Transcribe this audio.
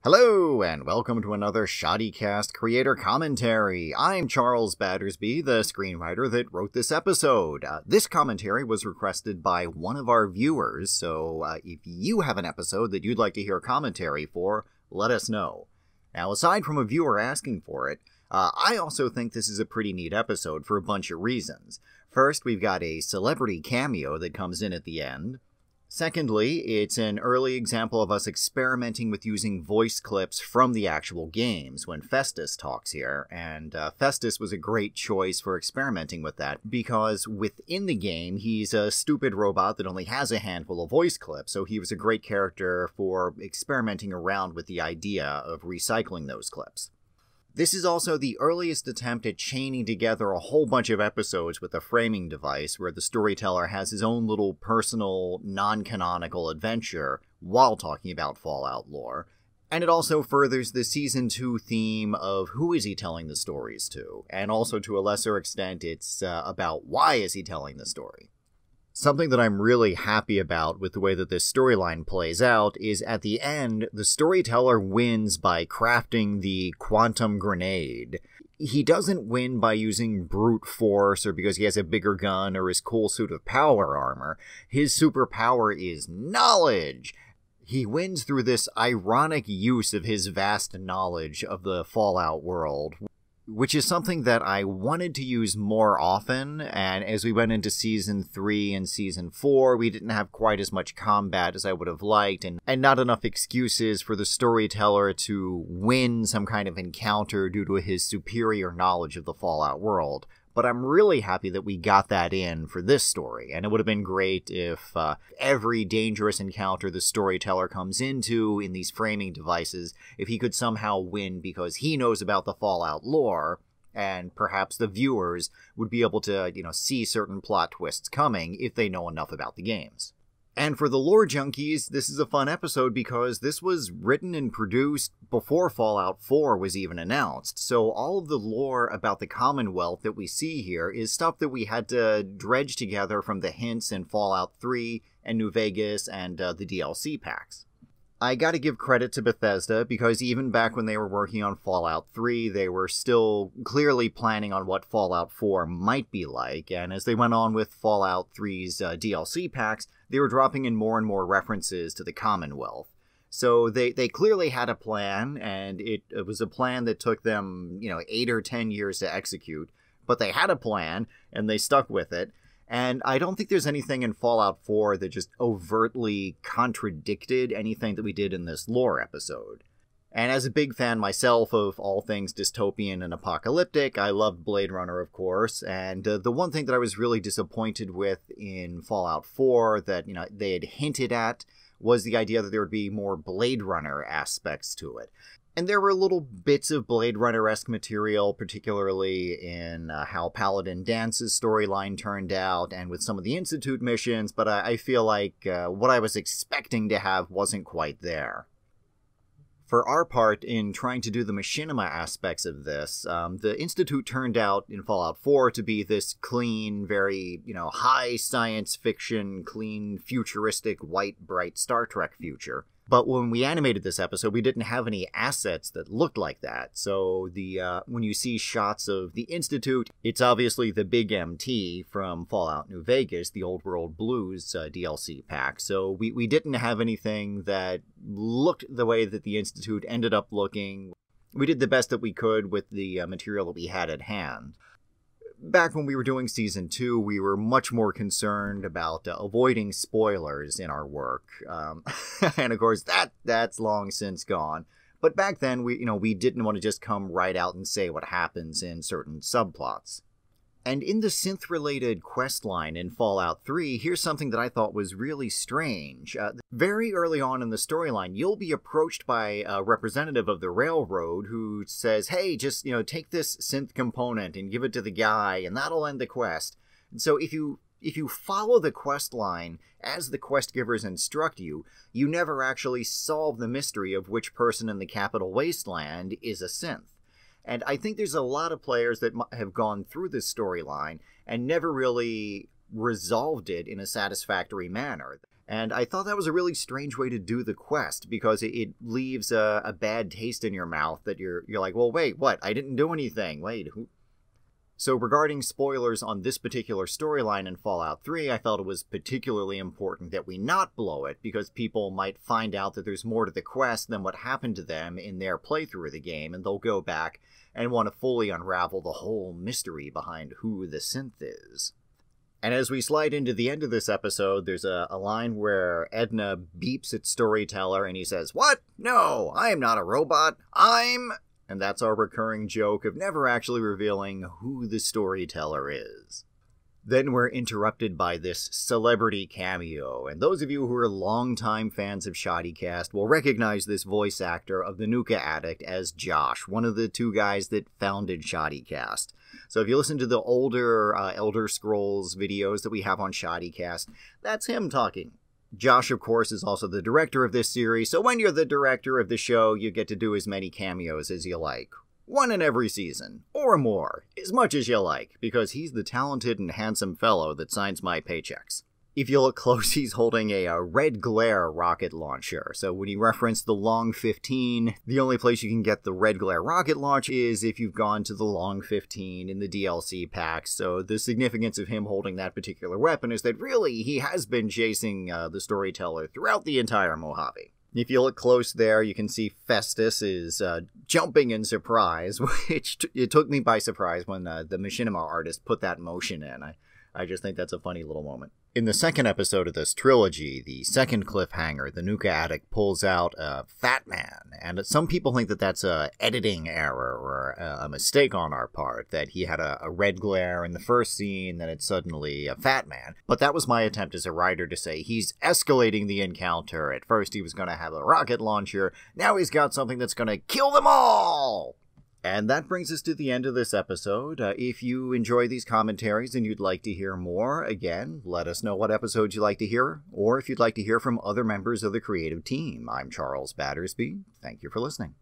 Hello, and welcome to another ShoddyCast creator commentary. I'm Charles Battersby, the screenwriter that wrote this episode. This commentary was requested by one of our viewers, so if you have an episode that you'd like to hear commentary for, let us know. Now, aside from a viewer asking for it, I also think this is a pretty neat episode for a bunch of reasons. First, we've got a celebrity cameo that comes in at the end. Secondly, it's an early example of us experimenting with using voice clips from the actual games when Festus talks here, and Festus was a great choice for experimenting with that, because within the game, he's a stupid robot that only has a handful of voice clips, so he was a great character for experimenting around with the idea of recycling those clips. This is also the earliest attempt at chaining together a whole bunch of episodes with a framing device where the storyteller has his own little personal, non-canonical adventure while talking about Fallout lore. And it also furthers the Season 2 theme of who is he telling the stories to, and also to a lesser extent it's about why is he telling the story. Something that I'm really happy about with the way that this storyline plays out is at the end, the storyteller wins by crafting the quantum grenade. He doesn't win by using brute force or because he has a bigger gun or his cool suit of power armor. His superpower is knowledge. He wins through this ironic use of his vast knowledge of the Fallout world, which is something that I wanted to use more often, and as we went into Season 3 and Season 4, we didn't have quite as much combat as I would have liked, and not enough excuses for the storyteller to win some kind of encounter due to his superior knowledge of the Fallout world. But I'm really happy that we got that in for this story, and it would have been great if every dangerous encounter the storyteller comes into in these framing devices, if he could somehow win because he knows about the Fallout lore, and perhaps the viewers would be able to, see certain plot twists coming if they know enough about the games. And for the lore junkies, this is a fun episode because this was written and produced before Fallout 4 was even announced, so all of the lore about the Commonwealth that we see here is stuff that we had to dredge together from the hints in Fallout 3 and New Vegas and the DLC packs. I gotta give credit to Bethesda, because even back when they were working on Fallout 3, they were still clearly planning on what Fallout 4 might be like, and as they went on with Fallout 3's DLC packs, they were dropping in more and more references to the Commonwealth. So they clearly had a plan, and it was a plan that took them, 8 or 10 years to execute, but they had a plan, and they stuck with it. And I don't think there's anything in Fallout 4 that just overtly contradicted anything that we did in this lore episode. And as a big fan myself of all things dystopian and apocalyptic, I loved Blade Runner, of course, and the one thing that I was really disappointed with in Fallout 4 that, they had hinted at was the idea that there would be more Blade Runner aspects to it. And there were little bits of Blade Runner-esque material, particularly in how Paladin Dance's storyline turned out, and with some of the Institute missions, but I feel like what I was expecting to have wasn't quite there. For our part, in trying to do the machinima aspects of this, the Institute turned out in Fallout 4 to be this clean, very, high science fiction, clean, futuristic, white, bright Star Trek future. But when we animated this episode, we didn't have any assets that looked like that. So when you see shots of the Institute, it's obviously the Big MT from Fallout New Vegas, the Old World Blues DLC pack. So we didn't have anything that looked the way that the Institute ended up looking. We did the best that we could with the material that we had at hand. Back when we were doing Season 2, we were much more concerned about avoiding spoilers in our work. And of course, that's long since gone. But back then, we didn't want to just come right out and say what happens in certain subplots. And in the synth-related questline in Fallout 3, here's something that I thought was really strange. Very early on in the storyline, you'll be approached by a representative of the railroad who says, hey, just, take this synth component and give it to the guy, and that'll end the quest. And so if you follow the quest line as the quest givers instruct you, you never actually solve the mystery of which person in the Capital Wasteland is a synth. And I think there's a lot of players that have gone through this storyline and never really resolved it in a satisfactory manner. And I thought that was a really strange way to do the quest, because it leaves a bad taste in your mouth that you're like, well, wait, what? I didn't do anything. Wait, who? So regarding spoilers on this particular storyline in Fallout 3, I felt it was particularly important that we not blow it, because people might find out that there's more to the quest than what happened to them in their playthrough of the game, and they'll go back and want to fully unravel the whole mystery behind who the synth is. And as we slide into the end of this episode, there's a line where Edna beeps at Storyteller and he says, "What? No, I am not a robot. I'm..." And that's our recurring joke of never actually revealing who the Storyteller is. Then we're interrupted by this celebrity cameo, and those of you who are longtime fans of ShoddyCast will recognize this voice actor of the Nuka Addict as Josh, one of the two guys that founded ShoddyCast. So if you listen to the older Elder Scrolls videos that we have on ShoddyCast, that's him talking. Josh, of course, is also the director of this series, so when you're the director of the show, you get to do as many cameos as you like. One in every season, or more, as much as you like, because he's the talented and handsome fellow that signs my paychecks. If you look close, he's holding a red glare rocket launcher, so when you reference the Long 15, the only place you can get the red glare rocket launch is if you've gone to the Long 15 in the DLC packs, so the significance of him holding that particular weapon is that really he has been chasing the Storyteller throughout the entire Mojave. If you look close there, you can see Festus is jumping in surprise, which it took me by surprise when the machinima artist put that motion in. I just think that's a funny little moment. In the second episode of this trilogy, the second cliffhanger, the Nuka Addict pulls out a Fat Man, and some people think that that's a editing error or a mistake on our part, that he had a red glare in the first scene, then it's suddenly a Fat Man. But that was my attempt as a writer to say he's escalating the encounter. At first he was going to have a rocket launcher, now he's got something that's going to kill them all! And that brings us to the end of this episode. If you enjoy these commentaries and you'd like to hear more, again, let us know what episodes you'd like to hear, or if you'd like to hear from other members of the creative team. I'm Charles Battersby. Thank you for listening.